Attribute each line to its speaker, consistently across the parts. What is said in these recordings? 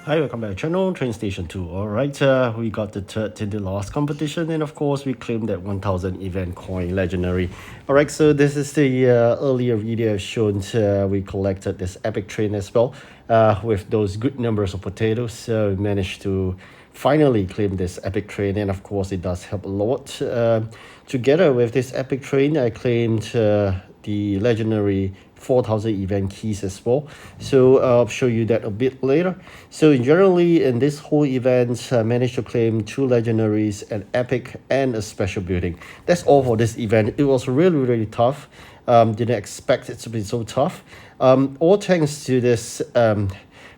Speaker 1: Hi, welcome back to channel TrainStation2. Alright, we got the third in the last competition, and of course we claimed that 1000 event coin legendary. Alright, so this is the earlier video shown. We collected this epic train as well with those good numbers of potatoes. So we managed to finally claim this epic train, and of course it does help a lot. Together with this epic train, I claimed the legendary 4000 event keys as well, so I'll show you that a bit later. So generally in this whole event, I managed to claim 2 legendaries, an epic and a special building. That's all for this event. It was really tough. Didn't expect it to be so tough. All thanks to this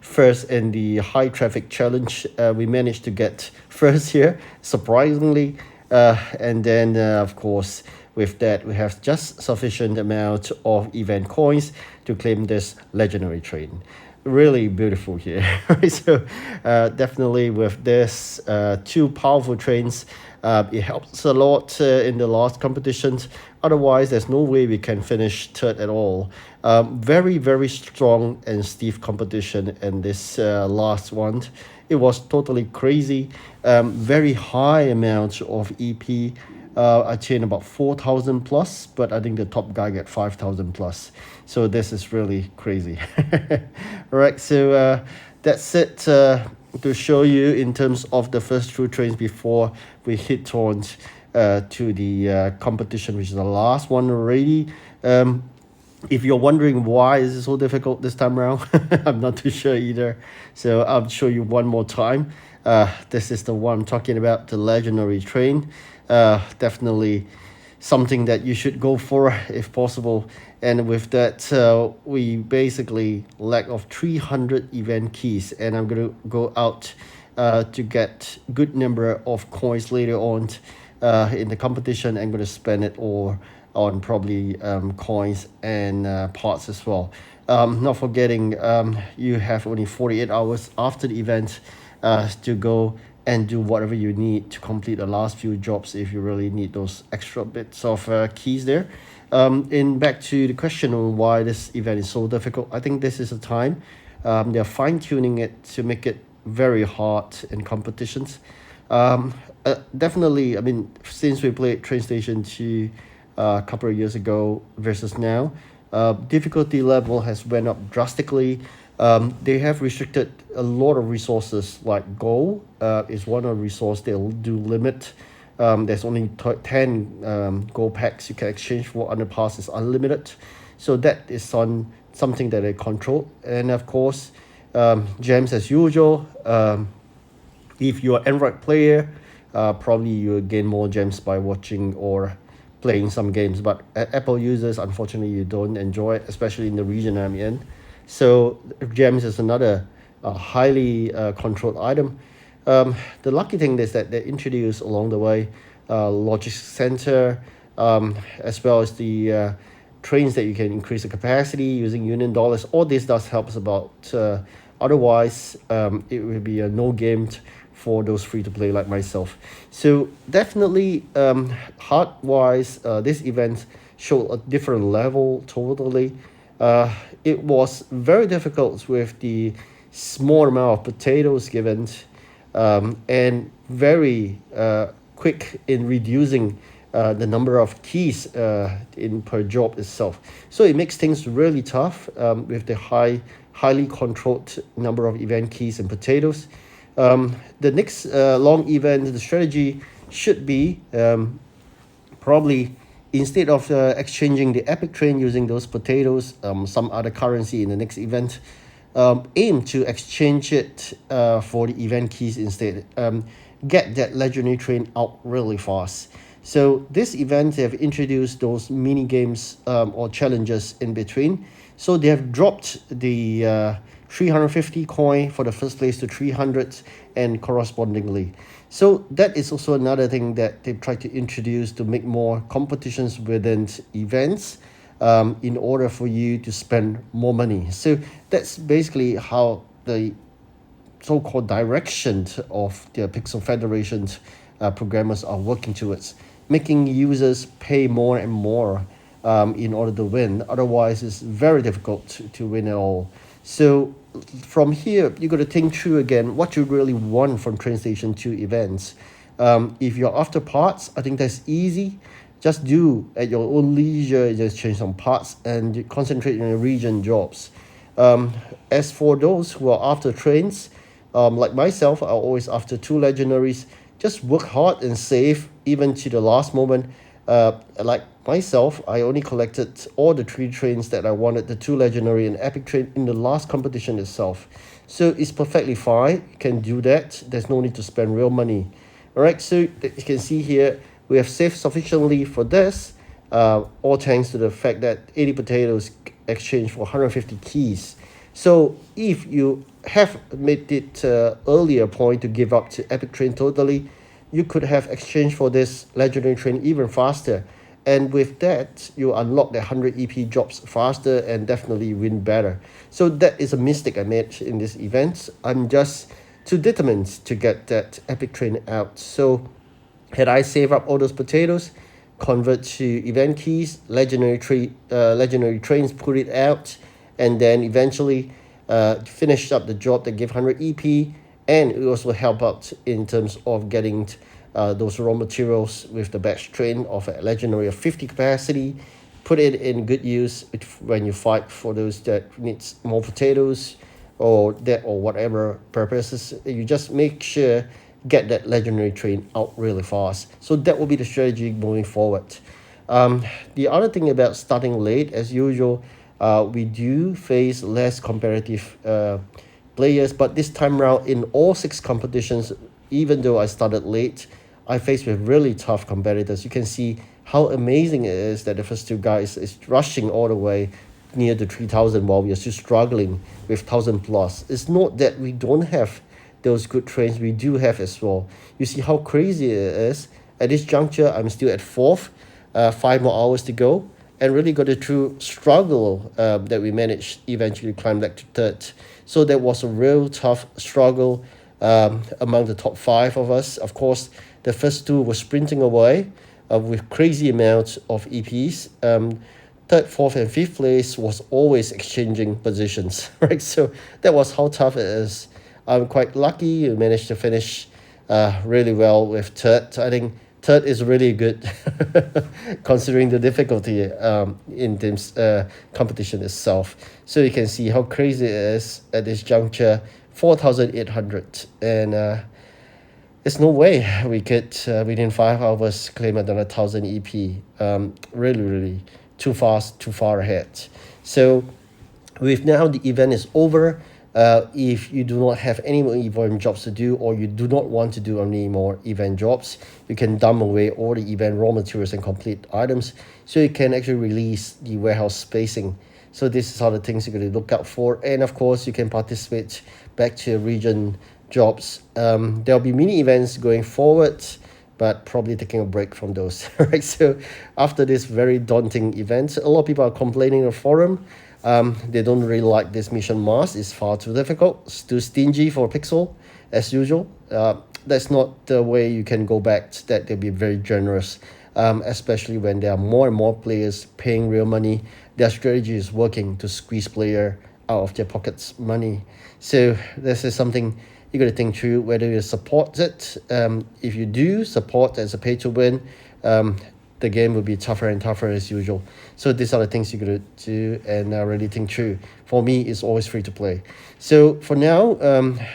Speaker 1: first in the high traffic challenge. We managed to get first here, surprisingly, and then of course with that we have just sufficient amount of event coins to claim this legendary train. Really beautiful here. So definitely with this 2 powerful trains, it helps a lot in the last competitions. Otherwise there's no way we can finish third at all. Very strong and stiff competition in this last one. It was totally crazy. Very high amount of EP. I chained about 4,000 plus, but I think the top guy get 5,000 plus. So this is really crazy. All right, so that's it to show you in terms of the first 2 trains before we hit on to the competition, which is the last one already. If you're wondering why is it so difficult this time around, I'm not too sure either. So I'll show you one more time. This is the one I'm talking about, the legendary train. Definitely something that you should go for if possible. And with that, we basically lack of 300 event keys, and I'm going to go out to get good number of coins later on in the competition. I'm going to spend it all on probably coins and parts as well. Not forgetting, you have only 48 hours after the event to go and do whatever you need to complete the last few jobs if you really need those extra bits of keys there. In back to the question on why this event is so difficult, I think this is a time they're fine-tuning it to make it very hard in competitions. Definitely, I mean, since we played TrainStation2 a couple of years ago versus now, difficulty level has went up drastically. They have restricted a lot of resources, like gold is one of the resource they'll do limit. There's only 10 gold packs you can exchange for. Underpass is unlimited, so that is something that they control. And of course, gems as usual. If you're an Android player, probably you'll gain more gems by watching or playing some games, but Apple users, unfortunately, you don't enjoy it, especially in the region I'm in. So gems is another highly controlled item. The lucky thing is that they introduced along the way logistics center, as well as the trains that you can increase the capacity using union dollars. All this does help us about. Otherwise, it will be a no game for those free to play like myself. So definitely, hard wise, this event showed a different level totally. It was very difficult with the small amount of potatoes given, and very quick in reducing the number of keys in per job itself. So it makes things really tough with the highly controlled number of event keys and potatoes. The next long event, the strategy should be probably, instead of exchanging the epic train using those potatoes, some other currency in the next event, aim to exchange it for the event keys instead. Get that legendary train out really fast. So this event, they have introduced those mini games or challenges in between. So they have dropped the 350 coin for the first place to 300 and correspondingly. So that is also another thing that they've tried to introduce to make more competitions within events, in order for you to spend more money. So that's basically how the so-called direction of the Pixel Federation programmers are working towards, making users pay more and more in order to win. Otherwise, it's very difficult to win at all. So from here, you got to think through again what you really want from TrainStation 2 events. If you're after parts, I think that's easy. Just do at your own leisure, just change some parts and you concentrate on your region jobs. As for those who are after trains, like myself, I'm always after two legendaries. Just work hard and save even to the last moment. Like myself, I only collected all the three trains that I wanted, the two legendary and epic train in the last competition itself. So it's perfectly fine. You can do that. There's no need to spend real money. All right, so you can see here, we have saved sufficiently for this, all thanks to the fact that 80 potatoes exchanged for 150 keys. So if you have made it earlier point to give up to epic train totally, you could have exchanged for this legendary train even faster. And with that, you unlock the 100 EP jobs faster and definitely win better. So that is a mistake I made in this event. I'm just too determined to get that epic train out. So had I saved up all those potatoes, convert to event keys, legendary trains, put it out, and then eventually finish up the job that gave 100 EP, and it also help out in terms of getting those raw materials with the batch train of a legendary of 50 capacity, put it in good use when you fight for those that needs more potatoes or that or whatever purposes. You just make sure get that legendary train out really fast. So that will be the strategy moving forward. The other thing about starting late, as usual, we do face less competitive players, but this time around in all six competitions, even though I started late, I faced with really tough competitors. You can see how amazing it is that the first two guys is rushing all the way near the 3,000 while we are still struggling with 1,000 plus. It's not that we don't have those good trains, we do have as well. You see how crazy it is. At this juncture, I'm still at fourth, 5 more hours to go, and really got a true struggle that we managed eventually climb back to third. So that was a real tough struggle among the top five of us. Of course, the first two were sprinting away with crazy amounts of EPs. Third, fourth, and fifth place was always exchanging positions, right? So that was how tough it is. I'm quite lucky. We managed to finish really well with third. I think third is really good considering the difficulty in this competition itself. So you can see how crazy it is at this juncture, 4,800. And there's no way we could, within 5 hours, claim another 1,000 EP. Really, really too fast, too far ahead. So with now the event is over, if you do not have any more event jobs to do or you do not want to do any more event jobs, you can dump away all the event raw materials and complete items so you can actually release the warehouse spacing. So this is all the things you're going to look out for. And of course, you can participate back to region jobs. There'll be mini events going forward, but probably taking a break from those. Right? So after this very daunting event, a lot of people are complaining on the forum. They don't really like this mission mask. It's far too difficult. It's too stingy for Pixel, as usual. That's not the way you can go back to that. They'll be very generous, especially when there are more and more players paying real money. Their strategy is working to squeeze player out of their pockets money. So this is something you got to think through whether you support it. If you do support as a pay to win, the game will be tougher and tougher as usual. So these are the things you got to do and really think through. For me, it's always free to play. So for now,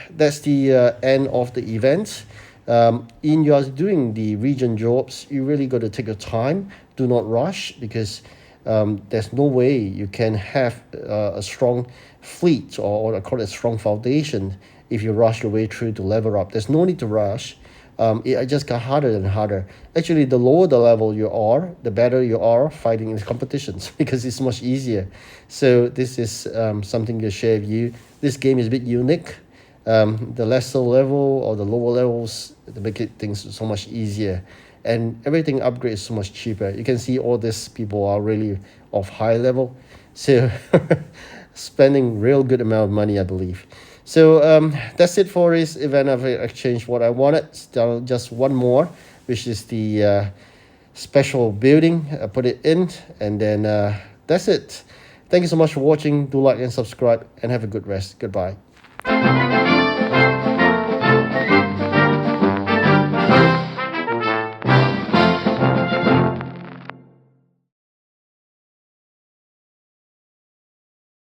Speaker 1: that's the end of the event. In your doing the region jobs, you really got to take your time. Do not rush because there's no way you can have a strong fleet or I call it a strong foundation if you rush your way through to level up. There's no need to rush. It just got harder and harder. Actually, the lower the level you are, the better you are fighting in competitions because it's much easier. So this is something to share with you. This game is a bit unique. The lesser level or the lower levels, to make it things so much easier. And everything upgrades so much cheaper. You can see all these people are really of high level. So spending real good amount of money, I believe. So that's it for this event. I've exchanged what I wanted. Still just one more, which is the special building. I put it in and then that's it. Thank you so much for watching. Do like and subscribe and have a good rest. Goodbye.